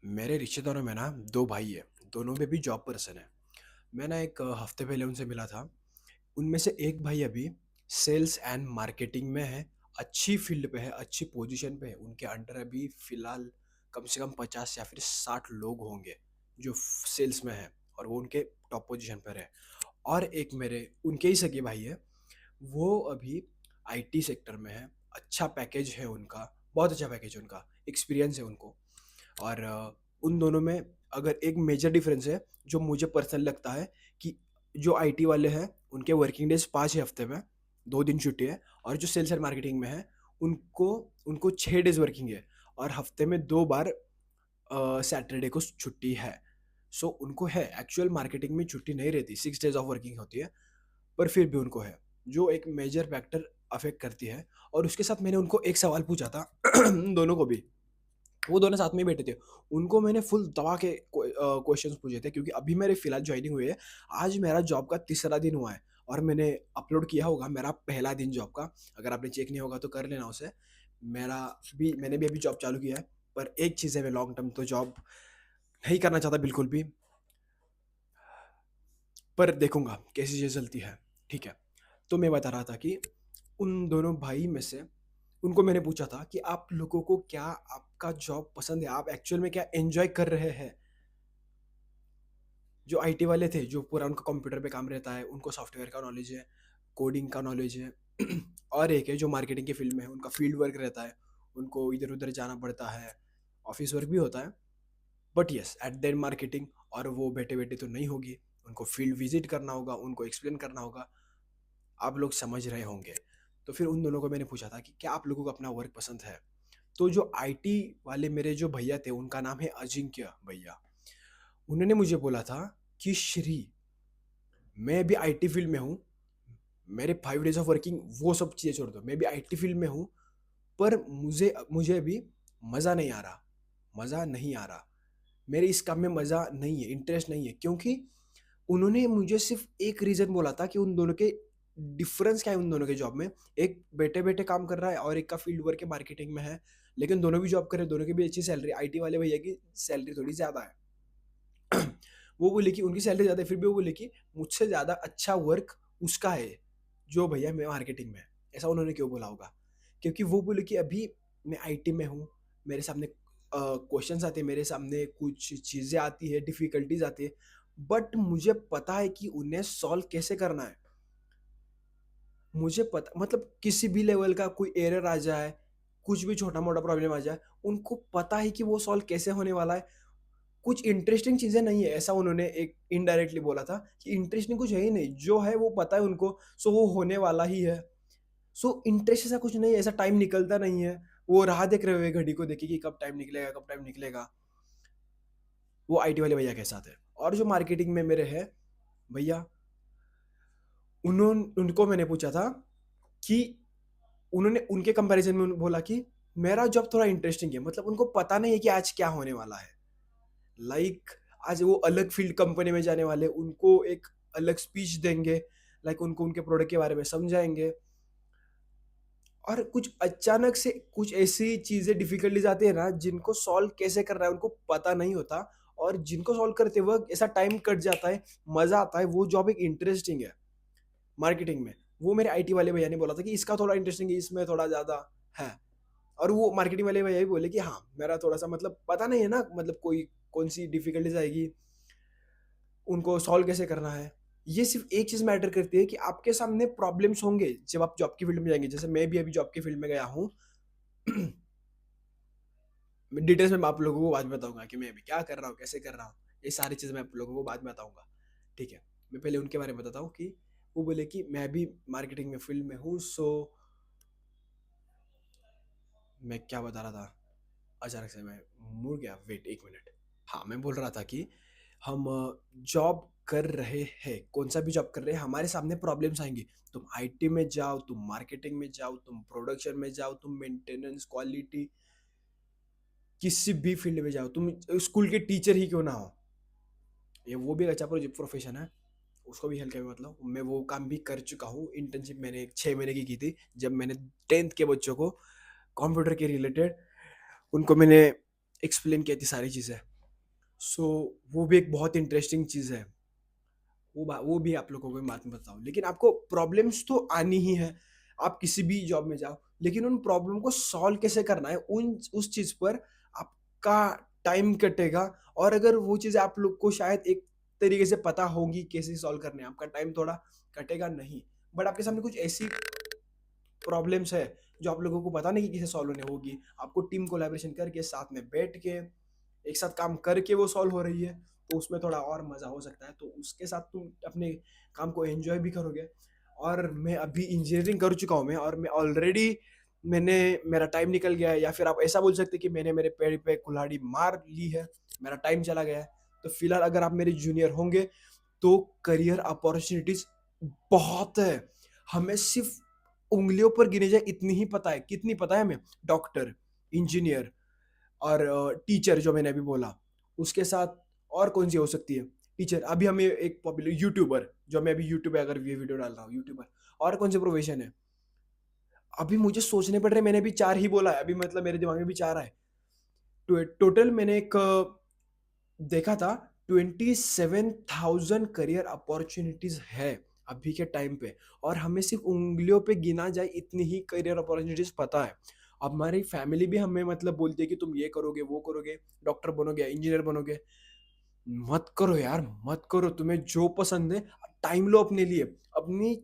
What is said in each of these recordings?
मेरे रिश्तेदारों में ना 2 भाई हैं, दोनों में भी जॉब पर्सन है। मैं ना एक हफ्ते पहले उनसे मिला था। उनमें से एक भाई अभी सेल्स एंड मार्केटिंग में है, अच्छी फील्ड पे है, अच्छी पोजीशन पे है। उनके अंडर अभी फ़िलहाल कम से कम 50 या फिर 60 लोग होंगे जो सेल्स में हैं और वो उनके टॉप पोजीशन पर है। और एक मेरे उनके ही सगे भाई है, वो अभी आईटी सेक्टर में है, अच्छा पैकेज है उनका, बहुत अच्छा पैकेज है उनका, एक्सपीरियंस है उनको। और उन दोनों में अगर एक मेजर डिफरेंस है जो मुझे पर्सनल लगता है कि जो आईटी वाले हैं उनके वर्किंग डेज 5 है हफ्ते में, 2 दिन छुट्टी है। और जो सेल्स एंड मार्केटिंग में है उनको उनको 6 डेज वर्किंग है और हफ्ते में 2 बार सैटरडे को छुट्टी है। सो उनको है, एक्चुअल मार्केटिंग में छुट्टी नहीं रहती, 6 डेज ऑफ वर्किंग होती है, पर फिर भी उनको है, जो एक मेजर फैक्टर अफेक्ट करती है। और उसके साथ मैंने उनको एक सवाल पूछा था दोनों को भी, वो दोनों साथ में ही बैठे थे। उनको मैंने फुल दबा के क्वेश्चंस पूछे थे क्योंकि अभी मेरे फिलहाल जॉइनिंग हुई है। आज मेरा जॉब का तीसरा दिन हुआ है और मैंने अपलोड किया होगा मेरा पहला दिन जॉब का। अगर आपने चेक नहीं होगा तो कर लेना उसे। मेरा मैंने भी अभी जॉब चालू किया है, पर एक चीज़ है, मैं लॉन्ग टर्म तो जॉब नहीं करना चाहता बिल्कुल भी, पर देखूंगा कैसी चीज़ चलती है। ठीक है, तो मैं बता रहा था कि उन दोनों भाई में से उनको मैंने पूछा था कि आप लोगों को क्या आपका जॉब पसंद है, आप एक्चुअल में क्या एंजॉय कर रहे हैं। जो आईटी वाले थे, जो पूरा उनका कंप्यूटर पे काम रहता है, उनको सॉफ्टवेयर का नॉलेज है, कोडिंग का नॉलेज है। और एक है जो मार्केटिंग के फील्ड में है, उनका फील्ड वर्क रहता है, उनको इधर उधर जाना पड़ता है, ऑफिस वर्क भी होता है। But yes, at the end marketing, और वो बैठे बैठे तो नहीं होगी, उनको फील्ड विजिट करना होगा, उनको एक्सप्लेन करना होगा। आप लोग समझ रहे होंगे। तो फिर उन दोनों को मैंने पूछा था कि क्या आप लोगों को अपना वर्क पसंद है। तो जो आईटी वाले मेरे जो भैया थे, उनका नाम है अजिंक्य भैया। उन्होंने मुझे बोला था कि श्री, मैं भी आईटी फील्ड में हूँ, मेरे 5 डेज ऑफ वर्किंग वो सब चीज़ें छोड़ दो, मैं भी आईटी फील्ड में हूँ, पर मुझे मुझे अभी मज़ा नहीं आ रहा, मज़ा नहीं आ रहा, मेरे इस काम में मज़ा नहीं है, इंटरेस्ट नहीं है। क्योंकि उन्होंने मुझे सिर्फ एक रीज़न बोला था कि उन दोनों के डिफरेंस क्या है उन दोनों के जॉब में। एक बैठे बैठे काम कर रहा है और एक का फील्ड वर्क है, मार्केटिंग में है, लेकिन दोनों भी जॉब कर रहे हैं, दोनों की भी अच्छी सैलरी। आईटी वाले भैया की सैलरी थोड़ी ज़्यादा है। वो बोले कि उनकी सैलरी ज़्यादा है, फिर भी वो बोले कि मुझसे ज़्यादा अच्छा वर्क उसका है, जो भैया मैं मार्केटिंग में है। ऐसा उन्होंने क्यों बोला होगा? क्योंकि वो बोले कि अभी मैं आईटी में हूँ, मेरे सामने क्वेश्चंस आते हैं, मेरे सामने कुछ चीज़ें आती है, डिफ़िकल्टीज़ आती है, बट मुझे पता है कि उन्हें सॉल्व कैसे करना है। मुझे पता, मतलब किसी भी लेवल का कोई एरर आ जाए, कुछ भी छोटा-मोटा प्रॉब्लम आ जाए, उनको पता है कि वो सॉल्व कैसे होने वाला है। कुछ इंटरेस्टिंग चीज़ें नहीं है, ऐसा उन्होंने एक इनडायरेक्टली बोला था कि इंटरेस्टिंग कुछ है ही नहीं, जो है वो पता है उनको, सो वो होने वाला ही है। सो इंटरेस्ट ऐसा कुछ नहीं है, ऐसा टाइम निकलता नहीं है। वो राह देख रहे हुए घड़ी को देखे कि कब टाइम निकलेगा, कब टाइम निकलेगा। वो आईटी वाले भैया के साथ है। और जो मार्केटिंग में मेरे हैं भैया, उनको मैंने पूछा था कि उन्होंने उनके कंपैरिजन में बोला कि मेरा जॉब थोड़ा इंटरेस्टिंग है, मतलब उनको पता नहीं है कि आज क्या होने वाला है। लाइक आज वो अलग फील्ड कंपनी में जाने वाले, उनको एक अलग स्पीच देंगे, लाइक उनको उनके प्रोडक्ट के बारे में समझाएंगे। और कुछ अचानक से कुछ ऐसी चीजें डिफिकल्टीज आती है ना, जिनको सॉल्व कैसे करना है उनको पता नहीं होता, और जिनको सॉल्व करते वक्त ऐसा टाइम कट जाता है, मजा आता है, वो जॉब एक इंटरेस्टिंग है मार्केटिंग में। वो मेरे आईटी वाले भैया ने बोला था कि इसका थोड़ा इंटरेस्टिंग है, इसमें थोड़ा ज्यादा है। और वो मार्केटिंग वाले भैया भी बोले कि हाँ, मेरा थोड़ा सा मतलब पता नहीं है ना, मतलब कोई कौन सी डिफिकल्टीज आएगी, उनको सॉल्व कैसे करना है। ये सिर्फ एक चीज मैटर करती है कि आपके सामने प्रॉब्लम्स होंगे जब आप जॉब की फील्ड में जाएंगे। जैसे मैं भी अभी जॉब की फील्ड में गया हूँ। डिटेल्स में आप लोगों को बाद में बताऊंगा कि मैं अभी क्या कर रहा हूँ, कैसे कर रहा हूँ। ये सारी चीज़ मैं आप लोगों को बाद में बताऊंगा। ठीक है, मैं पहले उनके बारे में बताता हूँ कि वो बोले कि मैं भी मार्केटिंग में फील्ड में हूँ। सो मैं क्या बता रहा था, अचानक से मैं मुड़ गया, वेट एक मिनट। हाँ, मैं बोल रहा था कि हम जॉब कर रहे हैं, कौन सा भी जॉब कर रहे हैं, हमारे सामने प्रॉब्लम्स आएंगी। तुम आईटी में जाओ, तुम मार्केटिंग में जाओ, तुम प्रोडक्शन में जाओ, तुम मेंटेनेंस, क्वालिटी, किसी भी फील्ड में जाओ, तुम स्कूल के टीचर ही क्यों ना हो, ये वो भी एक अच्छा प्रोफेशन है, उसको भी हल्के में मतलब मैं वो काम भी कर चुका हूँ। इंटर्नशिप मैंने एक 6 महीने की थी, जब मैंने 10th के बच्चों को कंप्यूटर के रिलेटेड उनको मैंने एक्सप्लेन किया थी सारी चीज़ें। सो वो भी एक बहुत इंटरेस्टिंग चीज़ है। वो भी आप लोगों को मैं बाद में बताऊँ। लेकिन आपको प्रॉब्लम्स तो आनी ही है, आप किसी भी जॉब में जाओ, लेकिन उन प्रॉब्लम को सॉल्व कैसे करना है, उन उस चीज़ पर आपका टाइम कटेगा। और अगर वो चीज़ आप लोग को शायद एक तरीके से पता होगी कैसे सॉल्व करने हैं, आपका टाइम थोड़ा कटेगा नहीं। बट आपके सामने कुछ ऐसी प्रॉब्लम्स है जो आप लोगों को पता नहीं कि कैसे सॉल्व होने होगी। आपको टीम कोलैबोरेशन करके साथ में बैठ के एक साथ काम करके वो सॉल्व हो रही है, तो उसमें थोड़ा और मज़ा हो सकता है। तो उसके साथ तुम अपने काम को एंजॉय भी करोगे। और मैं अभी इंजीनियरिंग कर चुका हूँ मैं, और मैं ऑलरेडी मैंने मेरा टाइम निकल गया है, या फिर आप ऐसा बोल सकते हैं कि मैंने मेरे पेड़ पे कुल्हाड़ी मार ली है, मेरा टाइम चला गया है। तो फिलहाल अगर आप मेरे जूनियर होंगे तो करियर अपॉर्चुनिटीज बहुत है। हमें सिर्फ उंगलियों पर गिने जाए इतनी ही पता है, कितनी पता है हमें? डॉक्टर, इंजीनियर और टीचर जो मैंने अभी बोला, उसके साथ और कौन सी हो सकती है? टीचर, अभी हमें एक पॉपुलर यूट्यूबर, जो मैं अभी यूट्यूब पे अगर ये वीडियो डाल रहा हूँ, यूट्यूबर। और कौन से प्रोफेशन है? अभी मुझे सोचने पड़ रहे हैं, मैंने अभी चार ही बोला है अभी, मतलब मेरे दिमाग में भी चार आए। टोटल मैंने एक देखा था, 27,000 करियर अपॉर्चुनिटीज है अभी के टाइम पे। और हमें सिर्फ उंगलियों पे गिना जाए इतनी ही करियर अपॉर्चुनिटीज पता है। अब हमारी फैमिली भी हमें मतलब बोलती है कि तुम ये करोगे, वो करोगे, डॉक्टर बनोगे, इंजीनियर बनोगे। मत करो यार, मत करो। तुम्हें जो पसंद है, टाइम लो अपने लिए, अपनी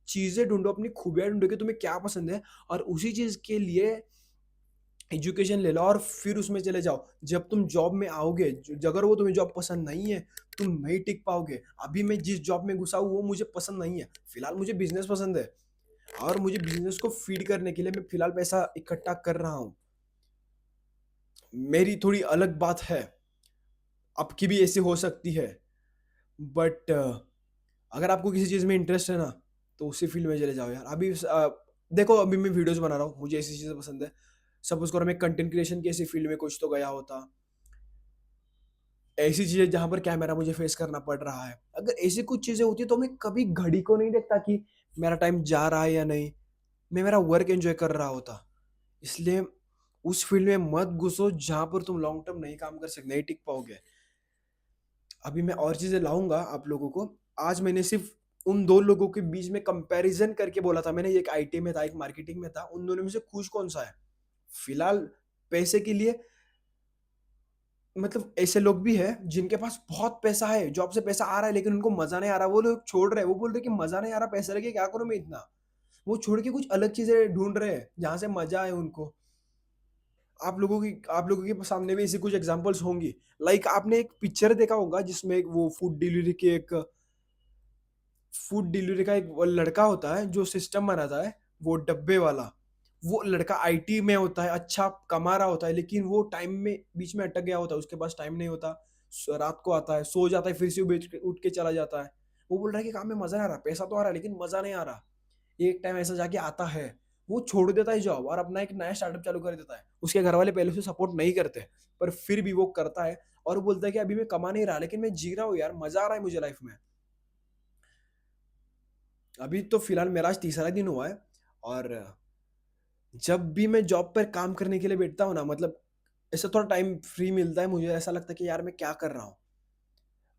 चीजें ढूंढो, अपनी खूबियां ढूंढो कि तुम्हें क्या पसंद है, और उसी चीज के लिए एजुकेशन ले लो और फिर उसमें चले जाओ। जब तुम जॉब में आओगे, अगर वो तुम्हें जॉब पसंद नहीं है, तुम नहीं टिक पाओगे। अभी मैं जिस जॉब में घुसा हूँ वो मुझे पसंद नहीं है। फिलहाल मुझे बिजनेस पसंद है, और मुझे बिजनेस को फीड करने के लिए मैं फिलहाल पैसा इकट्ठा कर रहा हूँ। मेरी थोड़ी अलग बात है, आपकी भी ऐसी हो सकती है। बट अगर आपको किसी चीज़ में इंटरेस्ट है ना, तो उसी फील्ड में चले जाओ यार। अभी देखो, अभी मैं वीडियोस बना रहा हूँ, मुझे ऐसी चीज़ें पसंद है। सपोज करो मैं कंटेंट क्रिएशन की ऐसी फील्ड में कुछ तो गया होता, ऐसी चीजें जहां पर कैमरा मुझे फेस करना पड़ रहा है, अगर ऐसी कुछ चीजें होती तो मैं कभी घड़ी को नहीं देखता कि मेरा टाइम जा रहा है या नहीं। मैं मेरा वर्क एंजॉय कर रहा होता। इसलिए उस फील्ड में मत घुसो जहां पर तुम लॉन्ग टर्म नहीं काम कर सकते, नहीं टिक पाओगे। अभी मैं और चीजें लाऊंगा आप लोगों को। आज मैंने सिर्फ उन दो लोगों के बीच में कंपैरिजन करके बोला था मैंने, एक आईटी में था, एक मार्केटिंग में था, उन दोनों में से खुश कौन सा है फिलहाल। पैसे के लिए, मतलब ऐसे लोग भी हैं जिनके पास बहुत पैसा है, जॉब से पैसा आ रहा है, लेकिन उनको मजा नहीं आ रहा, वो लोग छोड़ रहे हैं। वो बोल रहे हैं कि मजा नहीं आ रहा, पैसे लगे क्या करूं मैं इतना। वो छोड़ के कुछ अलग चीजें ढूंढ रहे हैं जहां से मजा आए उनको। आप लोगों के सामने भी ऐसी कुछ एग्जांपल्स होंगी। लाइक आपने एक पिक्चर देखा होगा जिसमें एक वो फूड डिलीवरी का एक वो लड़का होता है जो सिस्टम बनाता है, वो डब्बे वाला। वो लड़का आईटी में होता है, अच्छा कमा रहा होता है, लेकिन वो टाइम में बीच में अटक गया होता है, उसके पास टाइम नहीं होता। रात को आता है, सो जाता है, फिर से उठ के चला जाता है। वो बोल रहा है कि काम में मजा नहीं आ रहा, पैसा तो आ रहा है लेकिन मजा नहीं आ रहा। एक टाइम ऐसा जाके आता है, वो छोड़ देता है जॉब और अपना एक नया स्टार्टअप चालू कर देता है। उसके घर वाले पहले से सपोर्ट नहीं करते, पर फिर भी वो करता है। और वो बोलता है कि अभी मैं कमा नहीं रहा, लेकिन मैं जी रहा हूँ यार, मजा आ रहा है मुझे लाइफ में। अभी तो फिलहाल मेरा आज तीसरा दिन हुआ है। और जब भी मैं जॉब पर काम करने के लिए बैठता हूँ ना, मतलब ऐसा थोड़ा टाइम फ्री मिलता है, मुझे ऐसा लगता है कि यार मैं क्या कर रहा हूँ।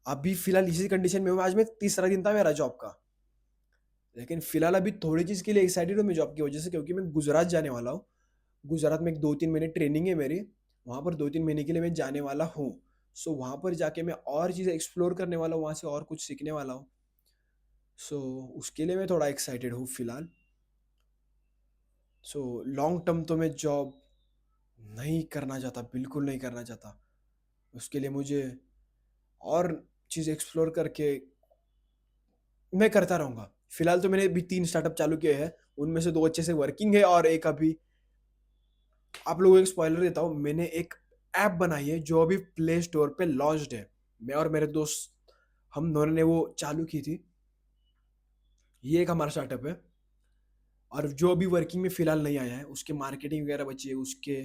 अभी फिलहाल इसी कंडीशन में हूँ, आज मैं तीसरा दिन था मेरा जॉब का। लेकिन फिलहाल अभी थोड़ी चीज़ के लिए एक्साइटेड हूँ मैं जॉब की वजह से, क्योंकि मैं गुजरात जाने वाला हूँ। गुजरात में एक 2-3 महीने ट्रेनिंग है मेरी, वहाँ पर 2-3 महीने के लिए मैं जाने वाला हूँ। सो वहाँ पर जाके मैं और चीज़ें एक्सप्लोर करने वाला हूँ, वहाँ से और कुछ सीखने वाला हूँ। सो उसके लिए मैं थोड़ा एक्साइटेड हूँ फिलहाल। सो लॉन्ग टर्म तो मैं जॉब नहीं करना चाहता, बिल्कुल नहीं करना चाहता। उसके लिए मुझे और चीज़ एक्सप्लोर करके मैं करता रहूँगा। फिलहाल तो मैंने अभी 3 स्टार्टअप चालू किए हैं, उनमें से 2 अच्छे से वर्किंग है और एक अभी। आप लोगों को एक स्पॉइलर देता हूँ, मैंने एक ऐप बनाई है जो अभी प्ले स्टोर पे लॉन्च्ड है। मैं और मेरे दोस्त, हम दोनों ने वो चालू की थी। ये एक हमारा स्टार्टअप है। और जो अभी वर्किंग में फिलहाल नहीं आया है, उसके मार्केटिंग वगैरह बची है, उसके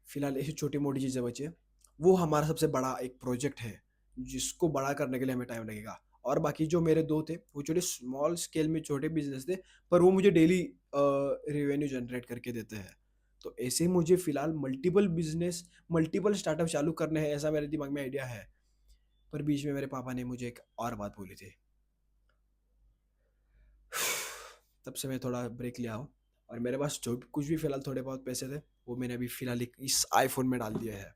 फिलहाल ऐसी छोटी मोटी चीज़ें बची है। वो हमारा सबसे बड़ा एक प्रोजेक्ट है, जिसको बड़ा करने के लिए हमें टाइम लगेगा। और बाकी जो मेरे दो थे वो छोटे स्मॉल स्केल में छोटे बिजनेस थे, पर वो मुझे डेली रेवेन्यू जनरेट करके देते हैं। तो ऐसे ही मुझे फ़िलहाल मल्टीपल बिज़नेस, मल्टीपल स्टार्टअप चालू करने हैं, ऐसा मेरे दिमाग में आइडिया है। पर बीच में मेरे पापा ने मुझे एक और बात बोली थी। तब से मैं थोड़ा ब्रेक लिया हूँ और मेरे पास जो भी कुछ भी फ़िलहाल थोड़े बहुत पैसे थे, वो मैंने अभी फ़िलहाल एक इस आईफ़ोन में डाल दिए हैं।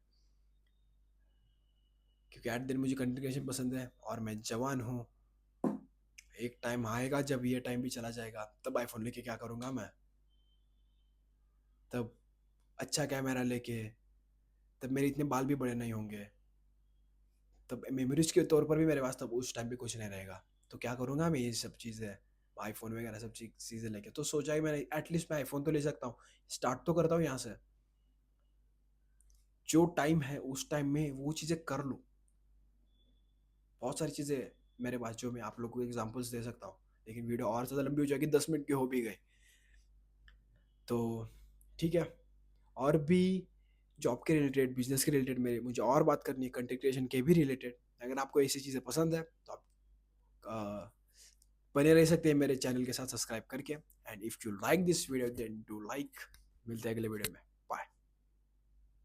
क्योंकि एट द एंड मुझे कंटेंट क्रिएशन पसंद है और मैं जवान हूँ। एक टाइम आएगा जब ये टाइम भी चला जाएगा, तब आईफ़ोन लेके क्या करूँगा मैं? तब अच्छा कैमरा लेके, तब मेरे इतने बाल भी बड़े नहीं होंगे। तब मेमोरीज़ के तौर पर भी मेरे पास तब उस टाइम पे कुछ नहीं रहेगा। तो क्या करूँगा मैं ये सब चीज़ें, आईफ़ोन वगैरह सब चीज़ें लेके। तो सोचा कि मैंने एटलीस्ट मैं आईफ़ोन तो ले सकता हूँ। स्टार्ट तो करता हूँ यहाँ से। जो टाइम है उस टाइम में वो चीज़ें कर लूँ। बहुत सारी चीज़ें मेरे पास जो मैं आप लोगों को एग्ज़ाम्पल्स दे सकता हूँ। लेकिन वीडियो और ज़्यादा लंबी हो जाएगी, 10 मिनट की हो भी गई। तो ठीक है, और भी जॉब के रिलेटेड, बिज़नेस के रिलेटेड मेरे मुझे और बात करनी है, कंटेंट क्रिएशन के भी रिलेटेड। अगर आपको ऐसी चीज़ें पसंद है तो आप अ, बने रह सकते हैं मेरे चैनल के साथ सब्सक्राइब करके। And if you like this video then do like. मिलते हैं अगले वीडियो में।